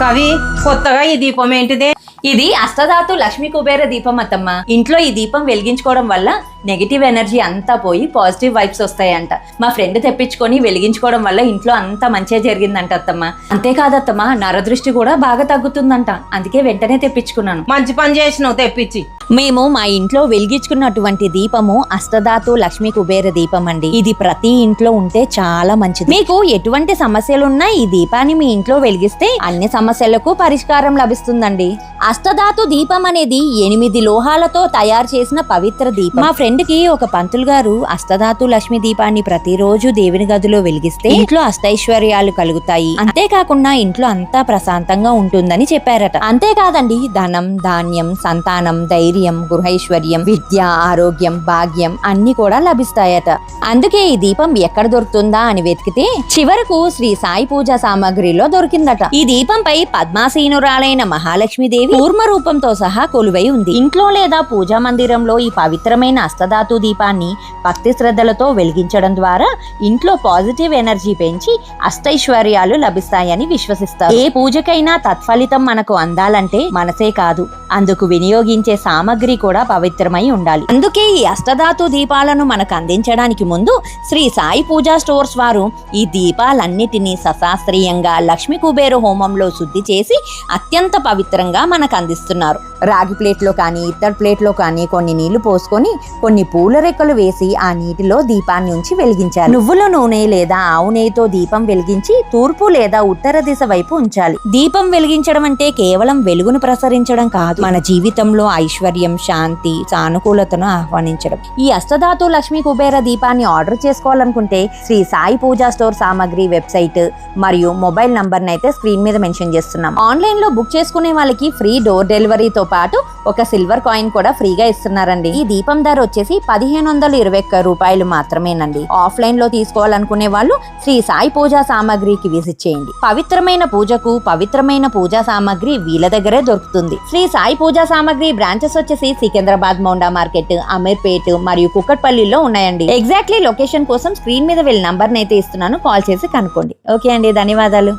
కవి కొత్తగా ఈ దీపం ఏంటిదే? ఇది అష్టధాతు లక్ష్మీ కుబేర దీపం అత్తమ్మ. ఇంట్లో ఈ దీపం వెలిగించుకోవడం వల్ల నెగిటివ్ ఎనర్జీ అంతా పోయి పాజిటివ్ వైబ్స్ వస్తాయంట. మా ఫ్రెండ్ తెప్పించుకొని వెలిగించుకోవడం వల్ల ఇంట్లో అంతా మంచిగా జరిగిందంట అత్తమ్మ. అంతేకాదత్తమ్మ, నరదృష్టి కూడా బాగా తగ్గుతుందంట. అందుకే వెంటనే తెప్పించుకున్నాను. మంచి పని చేసినావు తెప్పించి. మేము మా ఇంట్లో వెలిగించుకున్నటువంటి దీపము అష్టధాతు లక్ష్మీ కుబేర దీపం అండి. ఇది ప్రతి ఇంట్లో ఉంటే చాలా మంచిది. మీకు ఎటువంటి సమస్యలున్నా ఈ దీపాన్ని మీ ఇంట్లో వెలిగిస్తే అన్ని సమస్యలకు పరిష్కారం లభిస్తుందండి. అష్టధాతు దీపం అనేది 8 లోహాలతో తయారు చేసిన పవిత్ర దీపం. మా ఫ్రెండ్ కి ఒక పంతులు గారు అష్టధాతు లక్ష్మీ దీపాన్ని ప్రతిరోజు దేవుని గదిలో వెలిగిస్తే ఇంట్లో అష్టైశ్వర్యాలు కలుగుతాయి, అంతేకాకుండా ఇంట్లో అంతా ప్రశాంతంగా ఉంటుందని చెప్పారట. అంతేకాదండి, ధనం, ధాన్యం, సంతానం, ధైర్యం, గృహైశ్వర్యం, విద్య, ఆరోగ్యం, భాగ్యం అన్ని కూడా లభిస్తాయట. అందుకే ఈ దీపం ఎక్కడ దొరుకుతుందా అని వెతికితే చివరకు శ్రీ సాయి పూజా సామాగ్రిలో దొరికిందట. ఈ దీపంపై పద్మాసీనురాలైన మహాలక్ష్మీదేవి కూర్మ రూపంతో సహా కొలువై ఉంది. ఇంట్లో లేదా పూజా మందిరంలో ఈ పవిత్రమైన అష్టధాతు దీపాన్ని భక్తి శ్రద్ధలతో వెలిగించడం ద్వారా ఇంట్లో పాజిటివ్ ఎనర్జీ పెంచి అష్టైశ్వర్యాలు లభిస్తాయని విశ్వసిస్తారు. ఏ పూజకైనా తత్ఫలితం మనకు అందాలంటే మనసే కాదు, అందుకు వినియోగించే సామగ్రి కూడా పవిత్రమై ఉండాలి. అందుకే ఈ అష్టధాతు దీపాలను మనకు అందించడానికి ముందు శ్రీ సాయి పూజా స్టోర్స్ వారు ఈ దీపాలన్నిటినీ సశాస్త్రీయంగా లక్ష్మీ కుబేర హోమంలో శుద్ధి చేసి అత్యంత పవిత్రంగా మనకు అందిస్తున్నారు. రాగి ప్లేట్లో కానీ ఇత్తడి ప్లేట్లో కానీ కొన్ని నీళ్లు పోసుకొని కొన్ని పూల రెక్కలు వేసి ఆ నీటిలో దీపాన్ని ఉంచి వెలిగించాలి. నువ్వుల నూనె లేదా ఆవు నెయ్యితో దీపం వెలిగించి తూర్పు లేదా ఉత్తర దిశ వైపు ఉంచాలి. దీపం వెలిగించడం అంటే కేవలం వెలుగును ప్రసరించడం కాదు, మన జీవితంలో ఐశ్వర్యం, శాంతి, సానుకూలతను ఆహ్వానించడం. ఈ అష్టధాతు లక్ష్మీ కుబేర దీపాన్ని ఆర్డర్ చేసుకోవాలనుకుంటే శ్రీ సాయి పూజా స్టోర్ సామాగ్రి వెబ్సైట్ మరియు మొబైల్ నంబర్ అయితే స్క్రీన్ మీద మెన్షన్ చేస్తున్నాం. ఆన్లైన్ లో బుక్ చేసుకునే వాళ్ళకి ఫ్రీ డోర్ డెలివరీతో పాటు ఒక సిల్వర్ కాయిన్ కూడా ఫ్రీగా ఇస్తున్నారండి. ఈ దీపం ధర వచ్చేసి 1521 రూపాయలు మాత్రమేనండి. ఆఫ్లైన్ లో తీసుకోవాలనుకునే వాళ్ళు శ్రీ సాయి పూజా సామాగ్రికి విజిట్ చేయండి. పవిత్రమైన పూజకు పవిత్రమైన పూజా సామాగ్రి వీళ్ళ దగ్గరే దొరుకుతుంది. శ్రీ సాయి పూజా సామాగ్రి బ్రాంచెస్ వచ్చేసి సికింద్రాబాద్ మౌండా మార్కెట్, అమీర్పేట్ మరియు కుక్కట్పల్లిలో ఉన్నాయండి. ఎగ్జాక్ట్లీ లొకేషన్ కోసం స్క్రీన్ మీద వీళ్ళ నంబర్ అయితే ఇస్తున్నాను, కాల్ చేసి కనుక్కోండి. ఓకే అండి, ధన్యవాదాలు.